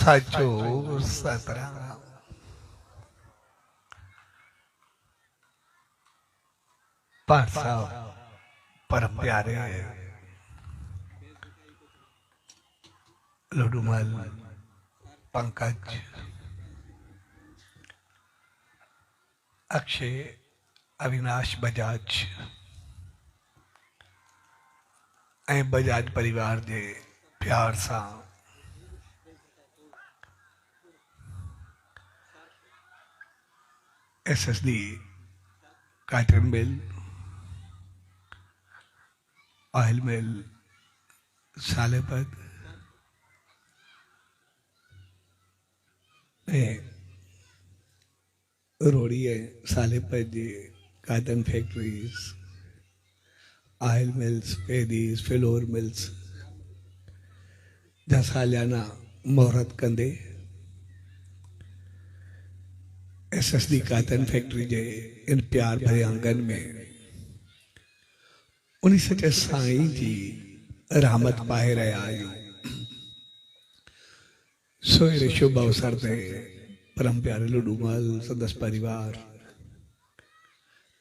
साचो सतराम। पाठ साहब परम प्यारे लडूमल पंकज अक्षय अविनाश बजाज ऐं बजाज परिवार जे प्यार सां SSD cotton mill oil mill Salepat Rohri Salepat जी cotton factories oil mills paddies flour mills जा सालियाना मोहरत कंदे SSD काटन फैक्ट्री जे इन प्यार भरे आंगन में उन्हीं सचे साईं जी रहमत पाए रहा आहियूं। सोहेरे शुभ अवसर ते परम प्यारे लडूमल संदसि परिवार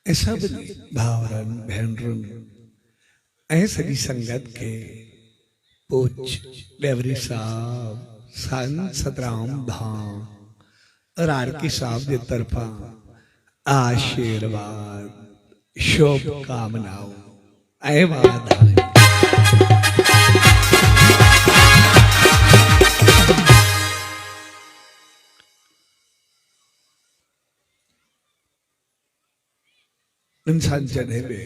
ऐं सभिनी भाउरनि भेनरुनि ऐं सॼी संगत के पूछ डेवरी साहब सन सतराम धाम रारकी साहब जे तरफा आशीर्वाद शुभ कामनाओं ऐं वाधायूं। इंसान जॾहिं बि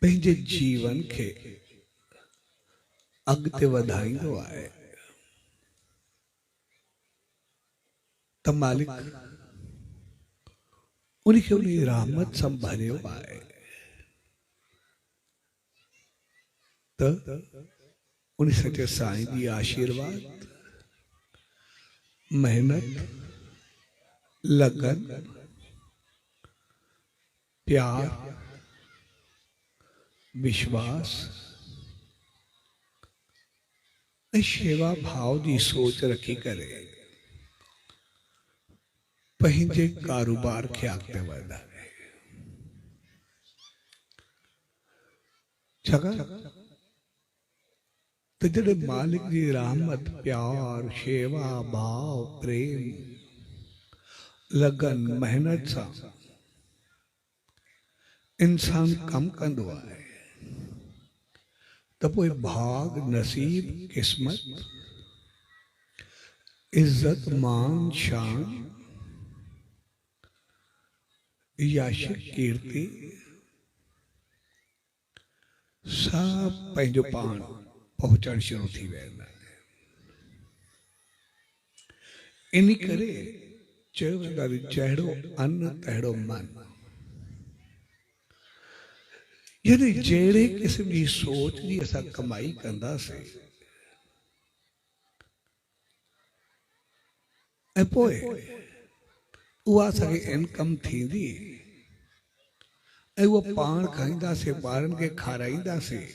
पंहिंजे जीवन के अॻिते वधाईंदो आहे त मालिक उनखे उन रहमत सां भरियो आहे त उन सचे साईं जी आशीर्वाद मेहनत लगन प्यार विश्वास ऐं शेवा भाव जी सोच रखी करे पंहिंजे कारोबार खे अॻिते वधाए। छाकाणि त जॾहिं मालिक जी रहमत प्यार शेवा भाव प्रेम लगन मेहनत सां इंसान कम कंदो आहे त पोइ भाग नसीब किस्मत इज्जत मान शान यश कीर्ति सब पंहिंजो पाण पहुचण शुरू थी वेंदा आहिनि। इन करे चयो वेंदो आहे जहिड़ो अन्न तहिड़ो मन। यानी जहिड़े क़िस्म जी सोच जी असां कमाई कंदासीं ऐं पोइ उहा असांखे इनकम थींदी ऐं उहा पाण खाईंदासीं ॿारनि खे खाराईंदासीं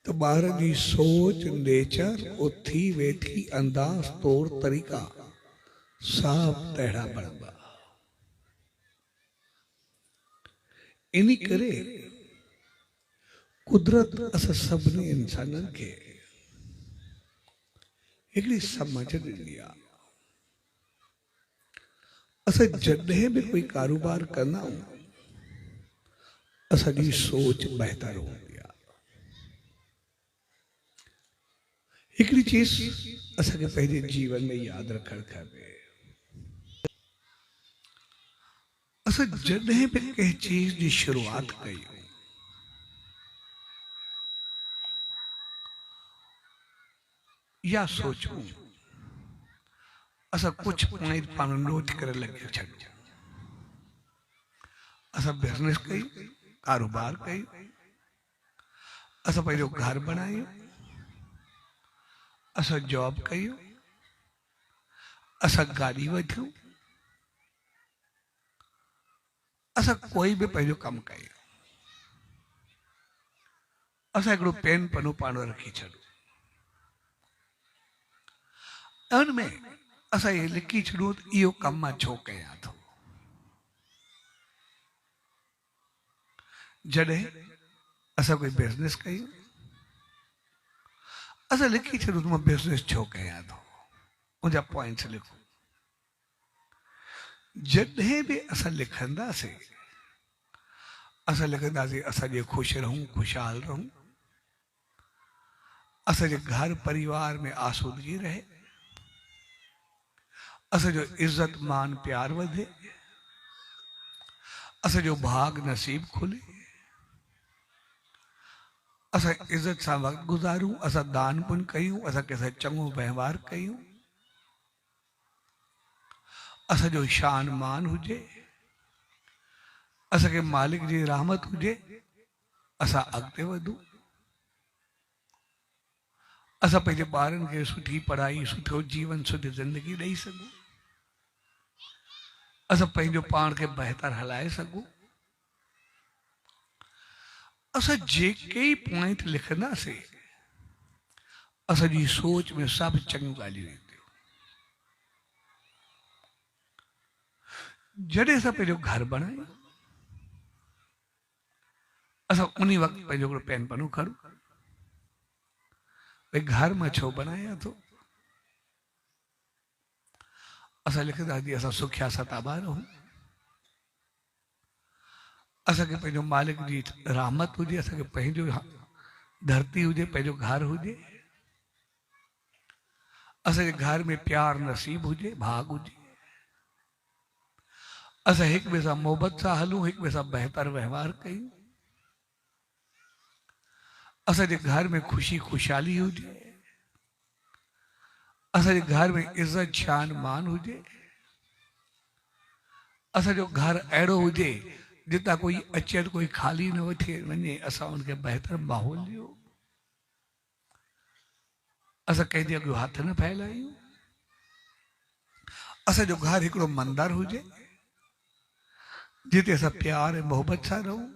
त ॿार जी सोच नेचर उथी वेठी अंदाज़ तौर तरीक़ा सब तहिड़ा बनंदा। इन करे कुदरत असां सभिनी इंसाननि खे हिकिड़ी समझ ॾिनी आहे। असां जॾहिं बि कोई कारोबार कंदा आहियूं असांजी सोच बहितर हूंदी आहे। हिकिड़ी चीज असांखे पंहिंजे जीवन में यादि रखणु खपे। असां जॾहिं बि कंहिं चीज जी शुरूआत कयूं या सोचूं असां कुछ पॉइंट पाण नोट करे लॻी छॾूं। असां बिजनेस कयूं कारोबार कयूं असां पंहिंजो घर बनायूं असां जॉब कयूं असां गाड़ी वठूं असां कोई भी पंहिंजो कम कयूं असां हिकिड़ो पेन पनो पाण रखी छॾूं उनमें असां ये लिखी छॾियो त इहो कमु मां छो कयां थो। जॾहिं असां कोई बिज़नेस कयूं असां लिखी छॾियो त मां बिज़नेस छो कयां थो, उनजा पॉइंट्स लिखो। जॾहिं बि असां लिखंदासीं असां लिखंदासीं असांजे ख़ुशि रहूं, खुशहाल रहूं, असांजे घर परिवार में आसूदगी रहे, असांजो इज्जत मान प्यार वधे, असांजो भाग नसीब खुले, असां इज्जत सां वक़्तु गुज़ारूं, असां दान पुण्य कयूं, असां कंहिंसां चङो वहिंवार कयूं, असांजो शान मान हुजे, असांखे मालिक जी रहमत हुजे, असां अॻिते वधूं, असां पंहिंजे ॿारनि खे सुठी पढ़ाई, सुठो जीवन, सुठी ज़िंदगी ॾेई सघूं, असां पंहिंजो पाण खे बहितर हलाए सघूं। असां जेके ई पॉइंट लिखंदासीं असांजी सोच में सभु चङियूं ॻाल्हियूं ईंदियूं। जॾहिं असां पंहिंजो घर बणायूं असां उन वक़्तु पंहिंजो हिकिड़ो पेन पनो खणूं, भई घर मां छो बनायां थो, असां लिखंदासीं असां सुखिया सताबा रहूं, असांखे पंहिंजो मालिक जी रहमत हुजे, असांखे पंहिंजो धरती हुजे, पंहिंजो घर हुजे, असांजे घर में प्यार नसीब हुजे, भाग हुजे, असां हिक ॿिए सां मोहबत सां हलूं, हिक ॿिए सां बहितर व्यवहार कयूं, असांजे घर में खुशी खुशहाली हुजे, असांजे घर में इज्जत शान मान हुजे, असांजो घर अहिड़ो हुजे जितां कोई अचे कोई खाली न वठी वञे, असां उनखे बहितर माहौल ॾियूं, असां कंहिंजे अॻियां हथ न फैलायूं, असांजो घर हिकिड़ो मंदर हुजे जिते असां प्यार ऐं मोहबत सां रहूं,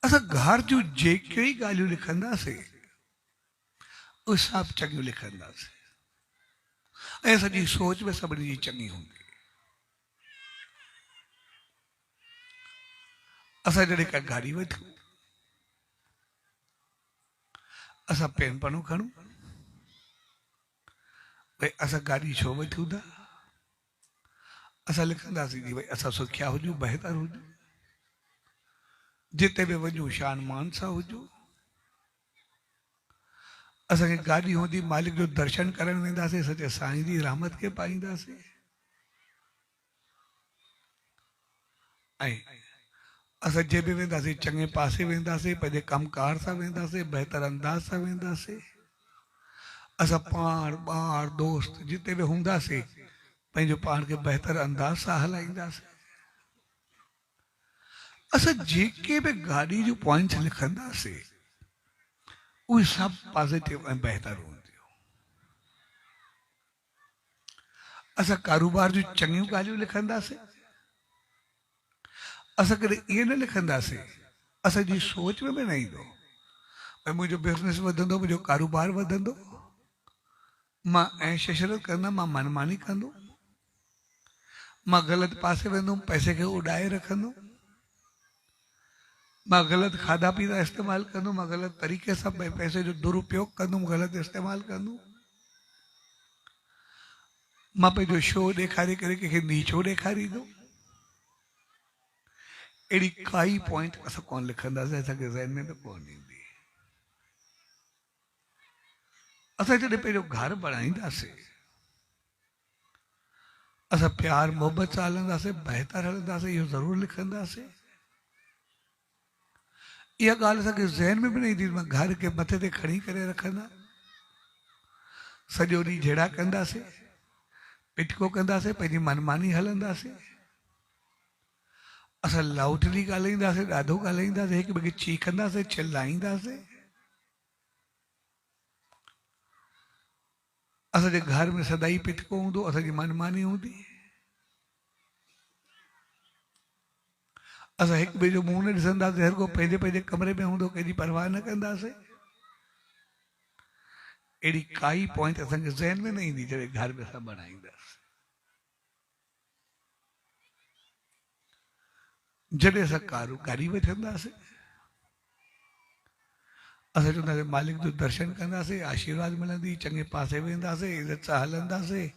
असां घर जूं जेके ई ॻाल्हियूं लिखंदासीं उहे सभु चङियूं लिखंदासीं ऐं असांजी सोच में सभिनी जी चङी हूंदी। असां जॾहिं का गाॾी वठूं असां पेन पनो खणूं, भई असां गाॾी छो वठूं था, असां लिखंदासीं जी भई असां सुखिया हुजूं, बहितर हुजूं, जिते बि वञूं शान मान सां हुजूं, असांखे गाॾी हूंदी मालिक जो दर्शन करण वेंदासीं, सचे साईं जी रहमत खे पाईंदासीं, ऐं असां जे बि वेंदासीं चङे पासे वेंदासीं, पंहिंजे कमकार सां वेंदासीं, बहितर अंदाज सां वेंदासीं, असां पाण ॿार दोस्त जिते बि हूंदासीं पंहिंजो पाण खे बहितर अंदाज सां हलाईंदासीं। असां जेके बि गाॾी जूं पॉइंट्स लिखंदासीं उहे सभु पॉजिटिव ऐं बहितर हूंदियूं। असां कारोबार जूं चङियूं ॻाल्हियूं लिखंदासीं, असां कॾहिं ईअं न लिखंदासीं, असांजी सोच में बि न ईंदो भई मुंहिंजो बिज़नेस वधंदो, मुंहिंजो कारोबार वधंदो, मां ऐश इशरत कंदुमि, मां मनमानी कंदुमि, मां ग़लति पासे वेंदुमि, पैसे खे उॾाए रखंदुमि, मां ग़लति खाधा पीता इस्तेमालु कंदुमि, मां ग़लति तरीक़े सां पैसे जो दुरुपयोग कंदुमि, ग़लति इस्तेमालु कंदुमि, मां पंहिंजो शो ॾेखारे करे कंहिंखे नीचो ॾेखारींदुमि। अहिड़ी काई पॉइंट असां कोन लिखंदासीं, असांखे ज़हन में बि कोन ईंदी। असां जॾहिं पंहिंजो घर बणाईंदासीं असां प्यार मोहबत सां हलंदासीं, बहितर हलंदासीं, इहो ज़रूरु लिखंदासीं। इहा ॻाल्हि असांखे ज़हन में बि न ईंदी, मां घर खे मथे ते खणी करे रखंदा, सॼो ॾींहुं जहिड़ा कंदासीं, पिटको कंदासीं, पंहिंजी मनमानी हलंदासीं, असां लाउडली ॻाल्हाईंदासीं, ॾाढो ॻाल्हाईंदासीं, हिक ॿिए खे चीखंदासीं, चिल्लाईंदासीं, असांजे घर में सदाई पिटको हूंदो, असांजी मनमानी हूंदी, असां हिक ॿिए जो मुंहुं न ॾिसंदासीं, हर को पंहिंजे पंहिंजे कमरे में हूंदो, कंहिंजी परवाह न कंदासीं। अड़ी काई पॉइंट असांखे ज़हन में न ईंदी जॾहिं घर में असां बनाईंदासीं। जॾहिं असां कारोबारी वठंदासीं, असां चवंदासीं मालिक जो दर्शन कंदासीं, आशीर्वाद मिलंदी, चङे पासे वेंदासीं, इज़त सां हलंदासीं,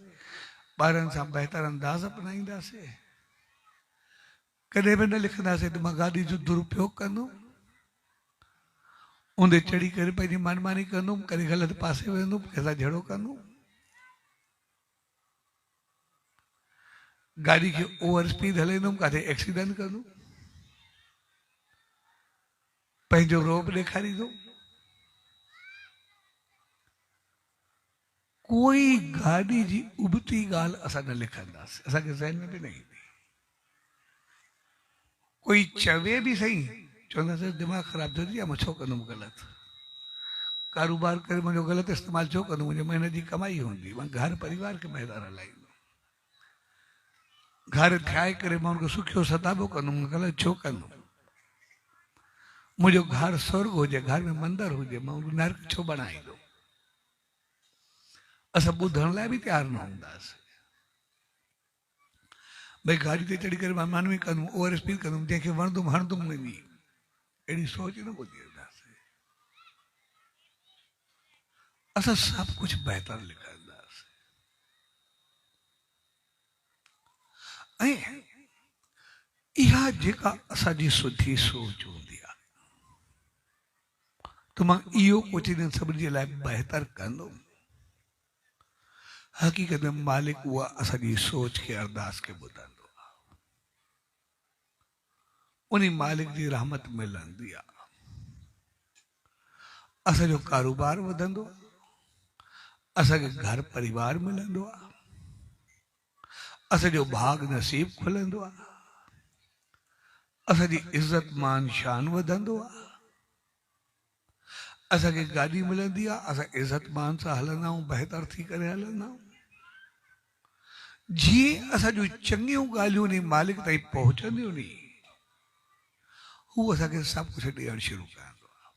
ॿारनि सां बहितर अंदाज़ अपनाईंदासीं। कॾहिं बि न लिखंदासीं त मां गाॾी जो दुरुपयोग कंदुमि, ऊंधे चढ़ी करे पंहिंजी मनमानी कंदुमि, कॾहिं ग़लति पासे वेंदुमि, कंहिंसां झगड़ो कंदुमि, गाॾी खे ओवर स्पीड हलाईंदुमि, किथे एक्सीडेंट कंदुमि, पंहिंजो रोब ॾेखारींदुमि। कोई गाॾी जी उबती ॻाल्हि असां न लिखंदासीं, असांखे ज़हन में बि न ईंदी। कोई चवे भी सही, चवंदासीं दिमाग़ ख़राब थो थी या मां छो कंदुमि ग़लति, कारोबार करे मुंहिंजो ग़लति इस्तेमालु छो कंदुमि, मुंहिंजे महिनत जी कमाई हूंदी, मां घर परिवार खे बहितर हलाईंदुमि, घर ठाहे करे मां उनखे सुखियो सताबो कंदुमि, ग़लति छो कंदुमि, मुंहिंजो घर स्वर्ग हुजे, घर में मंदिर हुजे, मां उनखे नर्क छो बणाईंदुमि। असां ॿुधण लाइ बि तयारु न हूंदासीं। भाई गाड़ी ते चढ़ी करे मां मानवी कंदुमि, ओवर स्पीड कंदुमि, जंहिंखे वणंदुमि हणंदुमि वञी, अहिड़ी सोच न ॿुधी वेंदासीं। असां सभु कुझु बहितर लिखंदासीं। ऐं इहा जेका असांजी सुठी सोच हूंदी आहे, त मां इहो कुझु हिननि सभिनी जे लाइ बहितर कंदुमि। हक़ीक़त में मालिक उहा असांजी सोच खे अरदास खे ॿुधंदो आहे, उन मालिक जी रहमत मिलंदी आहे, असांजो कारोबार वधंदो, असांखे घर परिवार मिलंदो आहे, असांजो भाग नसीब खुलंदो आहे, असांजी इज़त मान शान वधंदो आहे, असांखे गाॾी मिलंदी आहे, असां इज़त मान सां हलंदा आहियूं, बहितर थी करे हलंदा आहियूं। जीअं असांजूं चङियूं ॻाल्हियूं उन मालिक ताईं पहुचंदियूं नी, हू असांखे सभु कुझु ॾियणु शुरू कंदो आहे।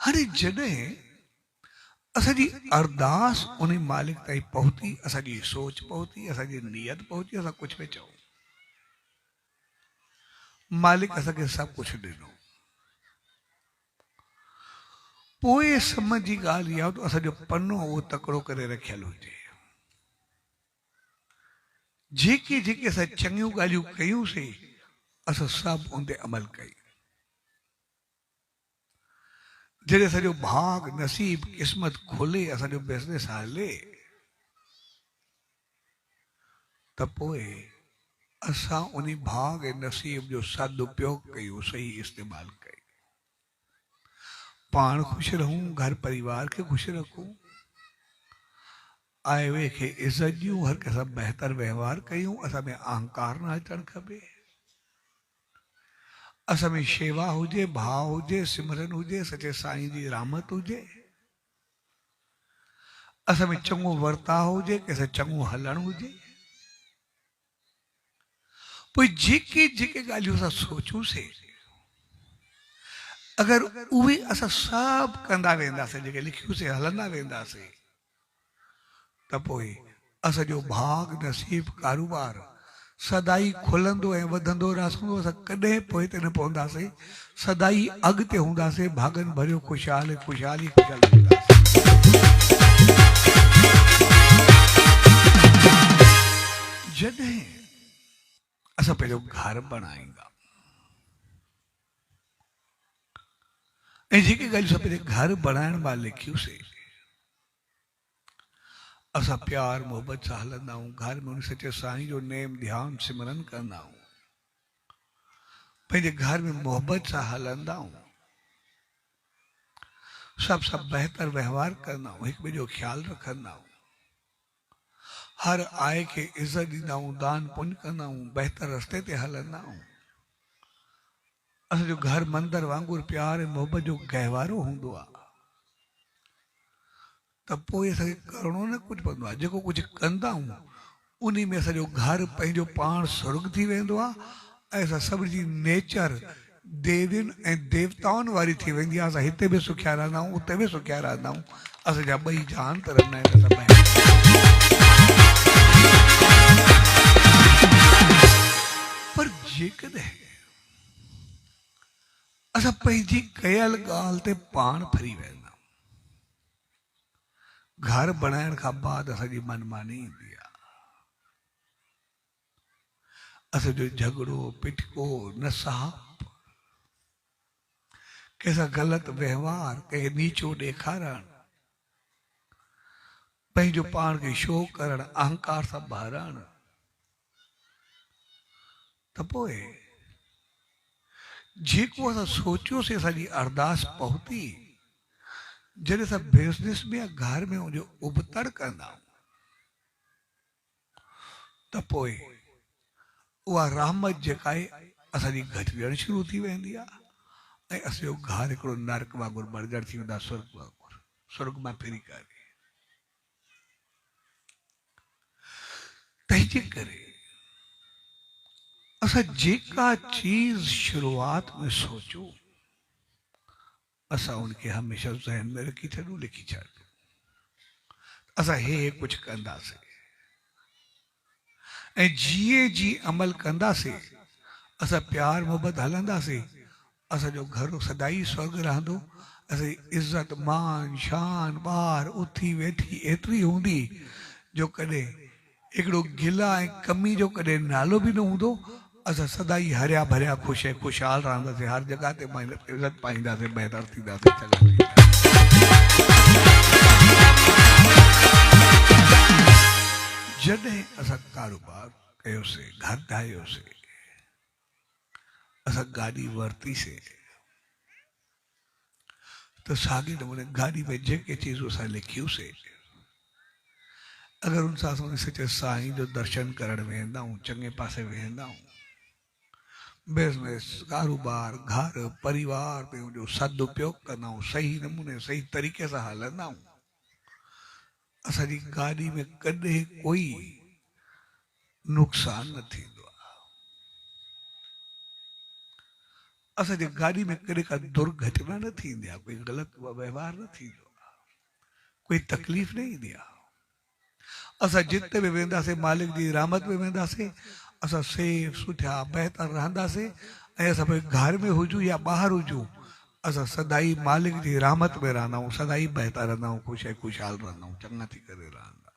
हाणे जॾहिं असांजी अरदास उन मालिक ताईं पहुती, असांजी सोच पहुती, असांजी नियत पहुती, असां कुझु बि चऊं, मालिक असांखे सभु कुझु ॾिनो। पोइ सम्झ जी ॻाल्हि इहा, त असांजो पनो उहो तकिड़ो करे रखियलु हुजे। जेके जेके असां चङियूं ॻाल्हियूं कयूंसीं, असां सभु उन ते अमल कयूं। जॾहिं असांजो भाग नसीब क़िस्मत खुले, असांजो बिज़नेस हले, त पोइ असां उन भाग ऐं नसीब जो सदुपयोग कयूं, सही इस्तेमालु कयूं, पाण ख़ुशि रहूं, घर परिवार खे ख़ुशि रखूं, आए वे खे इज़त ॾियूं, हर कंहिंसां बहितर व्यवहार कयूं, असां में अहंकार न अचणु खपे, असां में शेवा हुजे, भाव हुजे, सिमरन हुजे, सचे साईं जी रहमत हुजे, असां में चङो वर्ताव हुजे, कंहिंसां चङो हलणु हुजे। पोइ जेके जेके ॻाल्हियूं असां सोचूंसीं, अगरि उहे असां सभु कंदा वेंदासीं, जेके लिखियूंसीं हलंदा वेंदासीं, त पोइ असांजो भाग नसीब कारोबार सदाई खुलंदो ऐं वधंदो रहंदो। असां कॾहिं पोइ ते न पवंदासीं, सदाई अॻिते हूंदासीं, भागनि भरियो ख़ुशहाल ख़ुशहाली हूंदासीं। जॾहिं असां पंहिंजो घर बणाईंदा, ऐं जेके ॻाल्हियूं असां पंहिंजे घर बणाइण महिल लिखियूंसीं, असां प्यार मोहब्बत सां हलंदा आहियूं, घर में उन सचे साईं जो नेम ध्यान सिमरन कंदा आहियूं, पंहिंजे घर में मोहब्बत सां हलंदा आहियूं, सभु सभु बहितर व्यवहार कंदा आहियूं, हिक ॿिए जो ख़्यालु रखंदा आहियूं, हर आए खे इज़त ॾींदा आहियूं, दान पुण्य कंदा आहियूं, बहितर रस्ते ते हलंदा आहियूं, असांजो घर मंदर वांगुरु प्यार ऐं मोहब्बत जो गहवारो हूंदो आहे, त पोइ असांखे करिणो न कुझु पवंदो आहे। जेको कुझु कंदा आहियूं उन में असांजो घर पंहिंजो पाण स्वर्ग थी वेंदो आहे, ऐं असां सभिनी जी नेचर देवियुनि ऐं देवताउनि वारी थी वेंदी आहे। असां हिते बि सुखिया रहंदा आहियूं, उते बि सुखिया रहंदा आहियूं। असांजा ॿई जहान त रहंदा आहिनि असां ॿाहिरि। पर जेकॾहिं असां पंहिंजी कयल ॻाल्हि ते पाण फरी वेंदा आहियूं, घर बणाइण खां बाद असांजी मनमानी ईंदी आहे, असांजो झगड़ो पिटको नसाब, कंहिंसां ग़लति व्यवहार, कंहिंखे नीचो ॾेखारण, पंहिंजो पाण खे शो करणु, अहंकार सां भरणु, त पोइ जेको असां सोचियोसीं असांजी अरदास पहुती, जॾहिं असां बिज़नेस में या घर में उनजो उबतड़ कंदा आहियूं, त पोइ उहा रहमत जेका आहे असांजी घटिजणु शुरू थी वेंदी आहे ऐं असांजो घर हिकिड़ो नर्क वांगुरु बणजण थी वेंदो आहे, स्वर्ग वांगुरु, स्वर्ग मां फिरी करे। तंहिंजे करे असां जेका चीज शुरूआत में सोचूं, असां उनखे हमेशा ज़हन में रखी छॾूं, लिखी छॾूं। असां हे कुझु कंदासीं ऐं जीअं जीअं अमल कंदासीं, असां प्यार मोहबत हलंदासीं, असांजो घर सदाई स्वर्ग रहंदो। असांजी इज़त मान शान ॿार उथी वेठी एतिरी हूंदी जो कॾहिं हिकिड़ो गिला ऐं कमी जो कॾहिं नालो बि न हूंदो। असां सदाई हरिया भरिया ख़ुशि ऐं ख़ुशहाल रहंदासीं, हर जॻह ते इज़त पाईंदासीं, बहितर थींदासीं, चङा थींदासीं। जॾहिं असां कारोबार कयोसीं, घर ठाहियोसीं, असां गाॾी वरितीसीं, तो साॻे नमूने गाॾी में जेके चीज़ूं असां लिखियूंसीं, अगरि उन सां असां सचे साईं जो दर्शन करणु वेंदा आहियूं, चङे पासे वेंदा आहियूं, बिज़नेस कारोबार घर परिवार में उनजो सदुपयोग कंदा आहियूं, सही नमूने सही तरीक़े सां हलंदा आहियूं, असांजी गाॾी में कॾहिं कोई नुक़सान न थींदो आहे। असांजी गाॾी में कॾहिं का दुर्घटना न थींदी आहे, कोई ग़लति व्यवहार न थींदो आहे, कोई तकलीफ़ न ईंदी आहे। असां जिते बि वेंदासीं मालिक जी रहमत में वेंदासीं, असां सेफ सुठा बहितर रहंदासीं ऐं असां भाई घर में हुजूं या ॿाहिरि हुजूं, असां सदाई मालिक जी रहमत में रहंदा आहियूं, सदाई बहितर रहंदा आहियूं, ख़ुशि ऐं ख़ुशहाल रहंदा आहियूं, चङा थी करे रहंदा।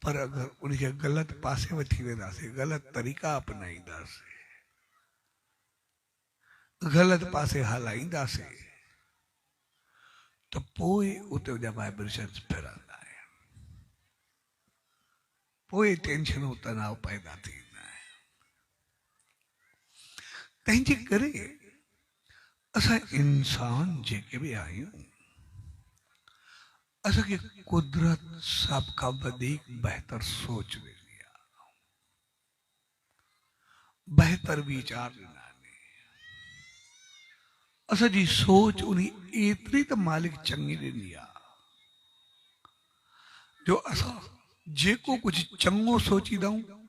पर अगरि उनखे ग़लति पासे वठी वेंदासीं, ग़लति तरीक़ा अपनाईंदासीं, ग़लति पासे हलाईंदासीं, त पोइ उते जा वाइब्रेशन्स फिरंदा आहिनि, पोइ टेंशनूं तनाव पैदा थींदा आहिनि। तंहिंजे करे असां इंसान जेके बि आहियूं, असांखे कुदरत सभ खां वधीक बहितर सोच ॾिनी आहे, बहितर वीचार ॾिना आहिनि। असांजी सोच उन एतिरी त मालिक चङी ॾिनी आहे जो असां जेको कुझु चङो सोचींदा आहियूं,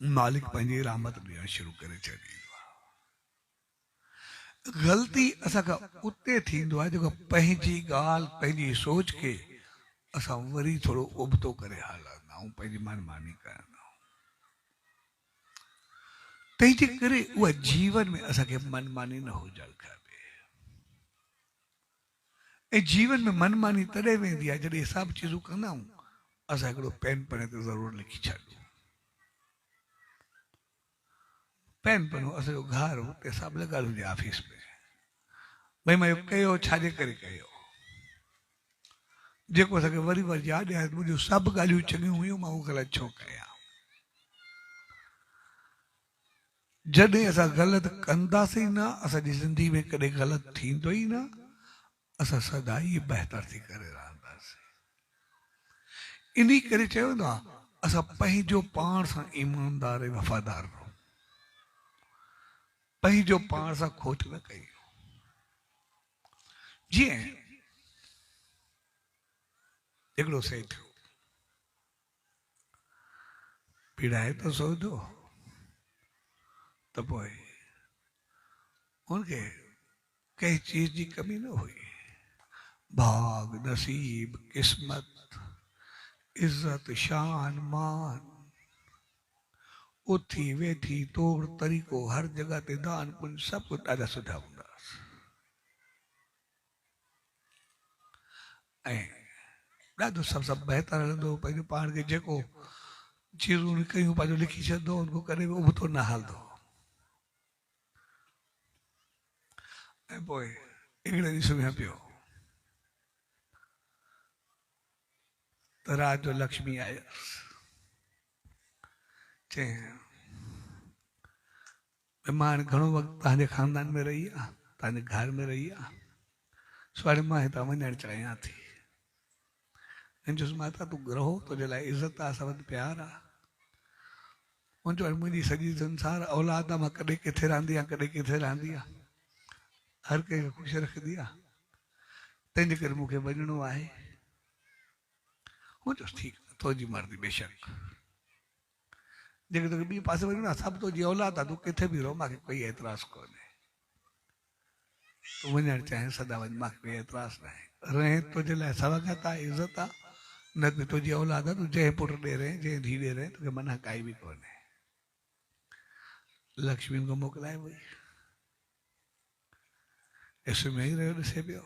मालिक पंहिंजी रहमत ॾियणु शुरू करे छॾींदो आहे। ग़लती असांखां उते थींदो आहे जेको पंहिंजी ॻाल्हि पंहिंजी सोच खे असां वरी थोरो उबतो करे हलंदा आहियूं, पंहिंजी मनमानी कंदा आहियूं। तंहिंजे करे उहा जीवन में असांखे मनमानी न हुजणु खपे। ऐं जीवन में मनमानी तॾहिं वेंदी आहे जॾहिं सभु चीज़ूं कंदा आहियूं, असां हिकिड़ो पेन पने ते ज़रूरु लिखी छॾूं। पेन पनो असांजो घर हुते सभु लॻल हुजे ऑफिस में, भई मां इहो कयो छाजे करे कयो, जेको असांखे वरी वरी यादि आहे मुंहिंजूं सभु ॻाल्हियूं चङियूं हुयूं, मां उहो ग़लति छो कयां। जॾहिं असां ग़लति कंदासीं न, असांजी ज़िंदगी में कॾहिं ग़लति थींदो ई न, असां सदाई बहितर थी करे रहंदासीं। इन करे चयो वेंदो आहे असां पंहिंजो पाण सां ईमानदार ऐं वफ़ादार रहूं, पंहिंजो पाण सां खोट न कयूं। जीअं हिकिड़ो सेठ पीड़ाए थो सौदो, तो पोइ उनके कई चीज की कमी न हुई। भाग, नसीब, किस्मत, इज्जत, शान, मान, उथी वेठी तौर तरीक़ो हर जगह ते दान पुण्य सब कुछ ॾाढा सुठा हूंदा। ऐं ॾाढो सभु बहितर हलंदो। पंहिंजो पाण खे जेको चीज़ूं कयूं पंहिंजो लिखी छॾंदो, उनको कॾहिं बि उबतो न हलंदो। ऐं पोइ हिकिड़े ॾींहुं सुम्हियो पियो त राति जो लक्ष्मी आयसि। चयईं मां घणो वक़्तु तव्हांजे खानदान में रही आहे, तव्हांजे घर में रही आहे, सुभाणे मां हितां वञणु चाहियां थी। चयुसि माता तूं रहो, तुंहिंजे लाइ इज़त आहे, असां वटि प्यार आहे। मुंहिंजी सॼी संसार औलाद आहे, मां कॾहिं किथे रहंदी आहियां, कॾहिं किथे रहंदी आहे, हर कंहिंखे ख़ुशि रखंदी आहे, तंहिंजे करे मूंखे वञिणो आहे। चयोसि ठीकु आहे, तुंहिंजी मर्ज़ी, बेशक जेके तोखे ॿी पासे वञिणो आहे, सभु तुंहिंजी औलाद आहे, तूं किथे बि रहो, मूंखे कोई एतिराज़ कोन्हे। तूं वञणु चाहे सदा वञ, मूंखे कोई एतिराज़ न आहे। रहे तुंहिंजे लाइ सवगत आहे, इज़त आहे, न त तुंहिंजी औलाद आहे, तूं जंहिं पुटु ॾे रहे, जंहिं धीउ ॾे रहे, तोखे मना काई बि कोन्हे। लक्ष्मी को मोकिलाए वई। इसमें ही रहियो ॾिसे पियो।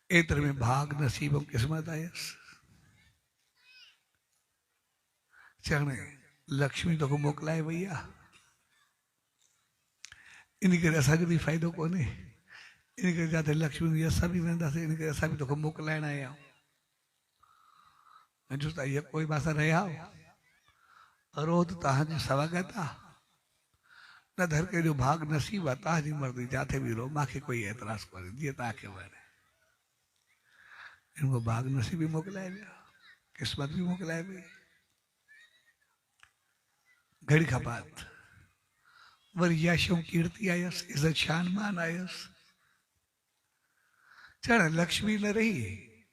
एतिरे में भाग, नसीब ऐं क़िस्मत आयसि। चवण लक्ष्मी तोखे मोकिलाए वई आहे, इन करे असांजो बि फ़ाइदो कोन्हे। इन करे जिते लक्ष्मी असां बि वेंदासीं, इन करे असां बि तोखे मोकिलाइण आया आहियूं। जो त इहा कोई मां सां रहिया रोज़ तव्हांजी सवागत आहे, न त हर कंहिंजो भाग नसीब आहे, तव्हांजी मर्ज़ी, जिथे बि रहो, मूंखे कोई एतिराज़ कोन्हे, जीअं तव्हांखे वणे। इनको भाग नसीब भी मोकिलाए विया, किस्मत भी मोकिलाए वई। घड़ी खां बाद वरी यशो कीर्ति आयसि, इज़त शान मान आयसि। चढ़ लक्ष्मी न रही,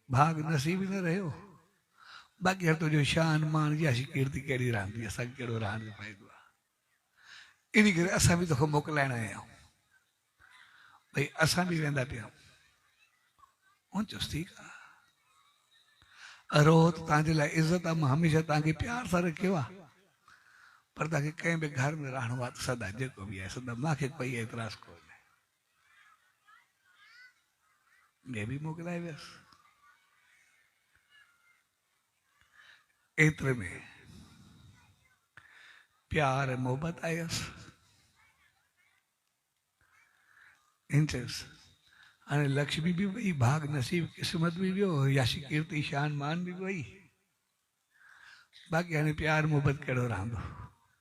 भाग नसीब न रहियो, बाक़ी हर तुंहिंजो शान मान यश कीर्ति कहिड़ी रहंदी, असांखे कहिड़ो रहण जो फ़ाइदो आहे। इन करे असां बि तोखे मोकिलाइण आया आहियूं, भई असां बि वेंदा पिया। चयोसि ठीकु आहे, रोज़ तव्हांजे लाइ इज़त आहे, मां हमेशह तव्हांखे प्यार सां रखियो आहे, पर तव्हांखे कंहिं बि घर में रहणो आहे त सदा जेको बि आहे सदा, मूंखे कोई एतिराज़ कोन्हे। मैं भी मोकिलाए वियसि। एतिरे में प्यार मोहब्बत आयसि। हाणे लक्ष्मी भी वही, भाग नसीब किस्मत भी वियो, यशी कीर्ति शान मान भी वही, बाक़ी हाणे प्यार मोहब्बत कहिड़ो रहंदो।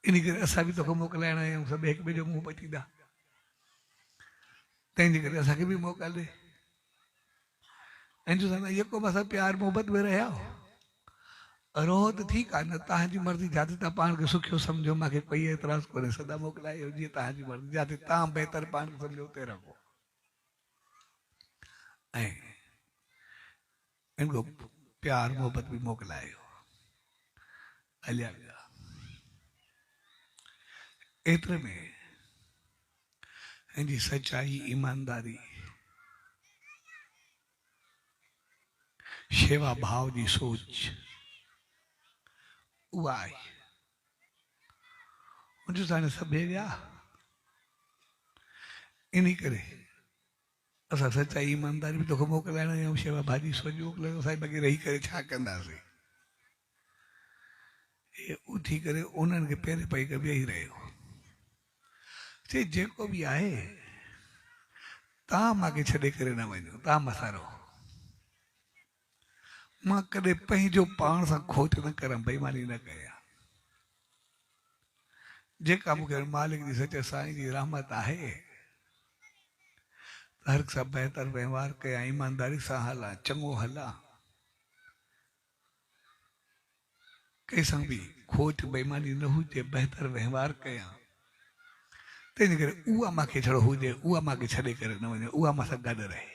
इन करे असां बि तोखे मोकिलाइण आया आहियूं, सभु हिक ॿिए जो मुंहुं पटींदा, तंहिंजे करे असांखे बि मौक़ा ॾे। ऐं जो जेको बि असां प्यार मोहब्बत में रहिया रहो त ठीकु आहे, न तव्हांजी मर्ज़ी, जिते तव्हां पाण खे सुखियो सम्झो, मूंखे कोई एतिराज़ कोन्हे, सदा मोकिलायो, जीअं तव्हांजी मर्ज़ी, जिते तव्हां बहितर पाण खे सम्झो उते रहो। ऐं इनको प्यार मोहब्बत भी मोकिलायो, हलिया विया। एतिरे में हिनजी सच्चाई, ईमानदारी, शेवा भाव जी सोच उहा आई। मुंहिंजो हाणे सभु विया, इन करे असां सच्चाई ईमानदारी भी तोखे मोकिलाइण आया आहियूं, शेवा भाॼी सोच मोकिलायो, असां बाक़ी रही करे छा कंदासीं। ये उथी करे उन्हनि खे पहिरें पई करे वेही रहियो। चई जेको बि आहे तव्हां मूंखे छॾे करे न वञो, तव्हां मूंसां रहो, मां कॾहिं पंहिंजो पाण सां खोट न करां, बेईमानी न कयां। जेका मूंखे मालिक जी सच साईं जी रहमत आहे, हर सां बहितर व्यवहार कयां, ईमानदारी सां हलां, चङो हलां, कंहिंसां बि खोट बेईमानी न हुजे, बहितर व्यवहार कयां। तंहिंजे करे उहा मूंखे छड़ो हुजे, उहा मूंखे छॾे करे न वञे, उहा मूंसां गॾु रहे,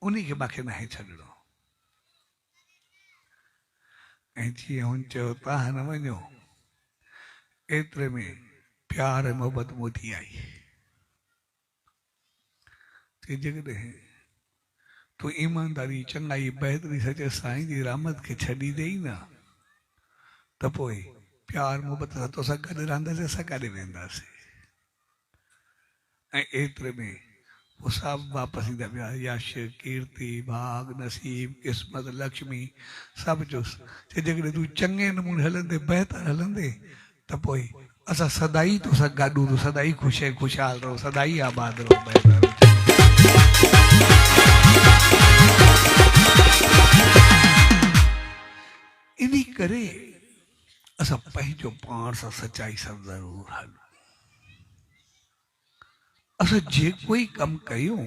उन खे मूंखे नाहे छॾिणो। ऐं जीअं हुन चयो तव्हां न वञो, एतरे में प्यार ऐं मोहबत मोदी आई ते जगह तू ईमानदारी चंगाई बहतरी सचे साईं जी रहमत के छड़ी देई ना त पोइ प्यार मोहबत सां तोसां गॾु रहंदासीं असां काॾे वेंदासीं ऐं एतिरे में वो सब वापस ईंदा पिया यश कीर्ति भाग नसीब क़िस्मत लक्ष्मी सब जो जेकॾहिं तूं चङे नमूने हलंदे बहितर हलंदे त पोइ असां सदाई तोसां गॾु तूं सदाई ख़ुशि ऐं ख़ुशहाल रहो सदाई आबाद रहो बहितर रहो इन करे असां पंहिंजो पाण सां सच्चाई सां ज़रूरु हलूं असां जेको ई कमु कयूं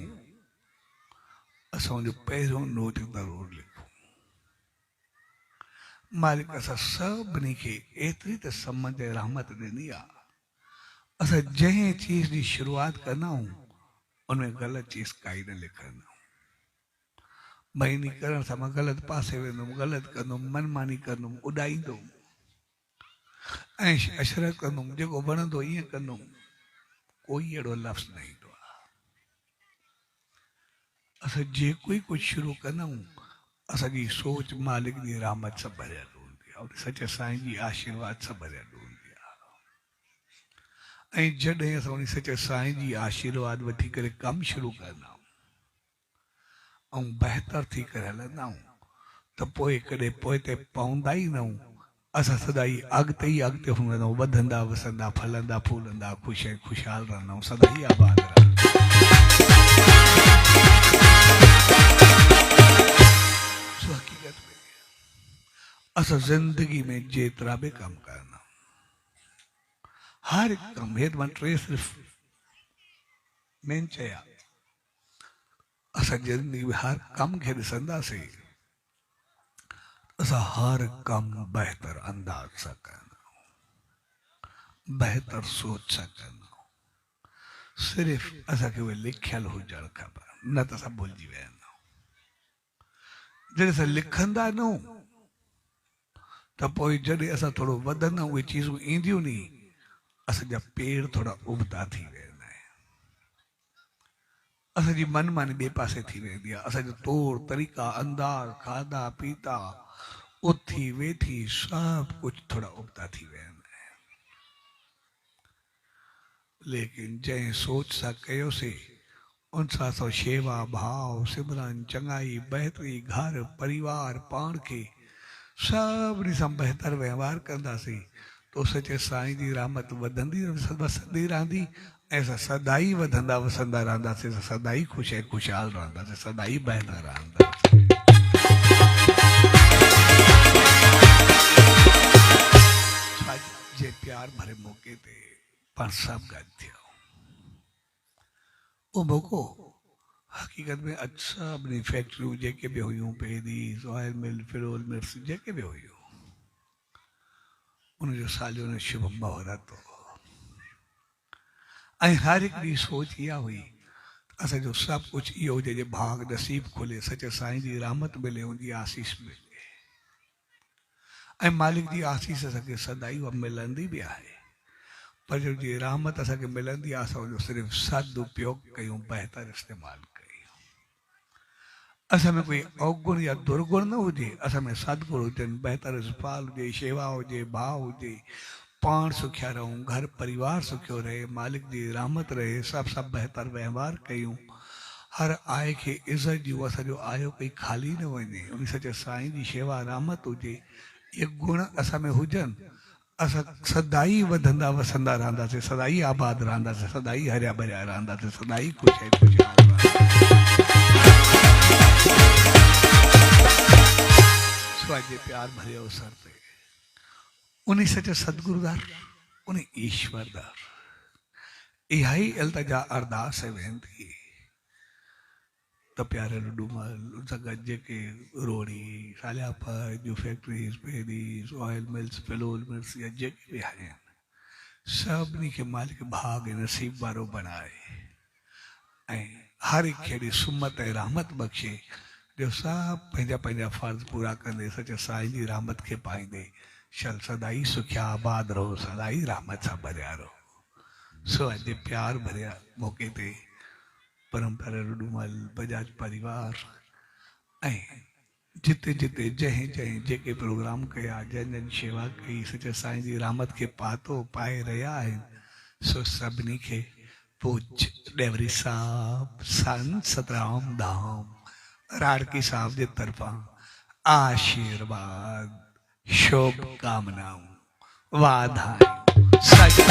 असां हुनजो पहिरियों नोट ज़रूरु लिखूं मालिक असां सभिनी खे एतिरी त सम्झ ऐं रहमत ॾिनी आहे असां जंहिं चीज़ जी शुरूआति कंदा आहियूं उनमें ग़लति चीज़ काई न लिखंदा आहियूं भई इन करण सां मां ग़लति पासे वेंदुमि ग़लति कंदुमि मनमानी कंदुमि उॾाईंदुमि ऐं अशरत कंदुमि जेको वणंदो ईअं कंदुमि कोई अहिड़ो लफ़्ज़ न ईंदो आहे असां जेको ई कुझु शुरू कंदा आहियूं असांजी सोच मालिक जी रहमत सां भरियल हूंदी आहे और सचे साईं जी आशीर्वाद सां भरियल हूंदी आहे ऐं जॾहिं असां उन सचे साईं जी आशीर्वाद वठी करे कमु शुरू कंदा आहियूं ऐं बहितर थी करे हलंदा आहियूं त पोइ कॾहिं पोइ ते पवंदा ई न आहियूं असां सदाई अॻिते ई अॻिते हूंदा आहियूं वधंदा वसंदा फलंदा फूलंदा ख़ुशि ऐं ख़ुशहाल रहंदा आहियूं सदाई आबाद रहंदा सो हक़ीक़त में असां ज़िंदगी में जेतिरा बि कमु करना हर हिकु कमु हेठि मां टे सिर्फ़ु मेन चया असां ज़िंदगी में हर कम खे ॾिसंदासीं असां हर कम बहितर अंदाज सां कंदा बहितर सोच सां कंदा सिर्फ़ असांखे उहे लिखियल हुजणु खपे न त असां भुलिजी वेंदा जॾहिं असां लिखंदा न त पोइ जॾहिं असां थोरो वधंदा उहे चीज़ूं ईंदियूं नी असांजा पेर थोरा उबता थी वेंदा आहिनि असांजी मनमानी ॿिए पासे थी वेंदी आहे असांजो तौर तरीक़ा अंदाज़ खाधा पीता उथी वेठी सब कुछ थोड़ा उबता थी वेंदा आहिनि लेकिन जंहिं सोच सां कयोसीं उन सां असां शेवा भाव सिमरन चङाई बहितरी घर परिवार पाण खे सभिनी सां बहितर व्यवहार कंदासीं तो सचे साईं जी रहमत वधंदी वसंदी रहंदी ऐं असां सदाई वधंदा वसंदा रहंदासीं सदाई ख़ुशि ऐं ख़ुशहाल रहंदासीं सदाई बहितर रहंदासीं जे प्यार भरे मौके ते पाण सभु गॾु थियो उहो मौक़ो हक़ीक़त में सभिनी फैक्ट्रियूं जेके बि हुयूं पेरीज़ ऑयल मिल फिरोल मिल्स जेके बि हुयूं उनजो सालियो न शुभ मुहूर्त हो ऐं हर हिकु ॾींहुं सोच इहा हुई असांजो सभु कुझु इहो हुजे जे भाग नसीब खुले सचे साईं जी रहमत मिले उनजी आसीस मिले ऐं मालिक जी आसीस असांखे सदाई उहा मिलंदी बि आहे पर जी रहमत असांखे मिलंदी आहे असां उनजो सिर्फ़ु सदुपयोग कयूं बहितर इस्तेमालु कयूं असां में कोई अवगुण या दुर्गुण न हुजे असां में सदगुण हुजनि बहितर इस्पाल हुजे शेवा हुजे भाव हुजे पाण सुखिया रहूं घर परिवार सुखियो रहे मालिक जी रहमत रहे सभु बहितर व्यवहार कयूं हर आए खे इज़त ॾियूं असांजो आयो कोई ख़ाली न वञे उन सचे साईं जी शेवा रहमत हुजे ये गुण असां में हुजनि असां सदाई वधंदा वसंदा रहंदासीं सदाई आबाद रहंदासीं सदाई हरिया भरिया रहंदासीं सदाई ख़ुशि ख़ुशहाल स्वाजे प्यार भरे अवसर ते उन सचे सतगुरुदार उन ईश्वरदार इहा ई इल्तिजा अरदास वेंदी तो प्यारे डूमल उनसां गॾु जेके रोड़ी सालियापा जूं फैक्ट्रीज़ पेरीज़ ऑयल मिल्स फिलोल मिल्स या जेके बि आहिनि सभिनी खे मालिक भाग नसीब वारो बणाए ऐं हर हिकु खे सुमत ऐं रहमत बख़्शे जो सभु पंहिंजा पंहिंजा फ़र्ज़ पूरा कंदे सचे साईं जी रहमत खे पाईंदे शल सदाई सुखिया आबाद रहो, सदाई रहमत सा भरिया रहो। सो अज प्यार भरिया मौके ते परंपरा रुडूमल बजाज परिवार ऐं जिते जिते जंहिं जंहिं जेके प्रोग्राम कया, जन जन शेवा कई, सच साईं जी रहमत के पातो पाए रहिया आहिनि। सो सभिनी खे पूज डेवरी साहब संत सतराम धाम राड़की साहब जे तरफां आशीर्वाद शुभकामनाऊं वाधायूं सच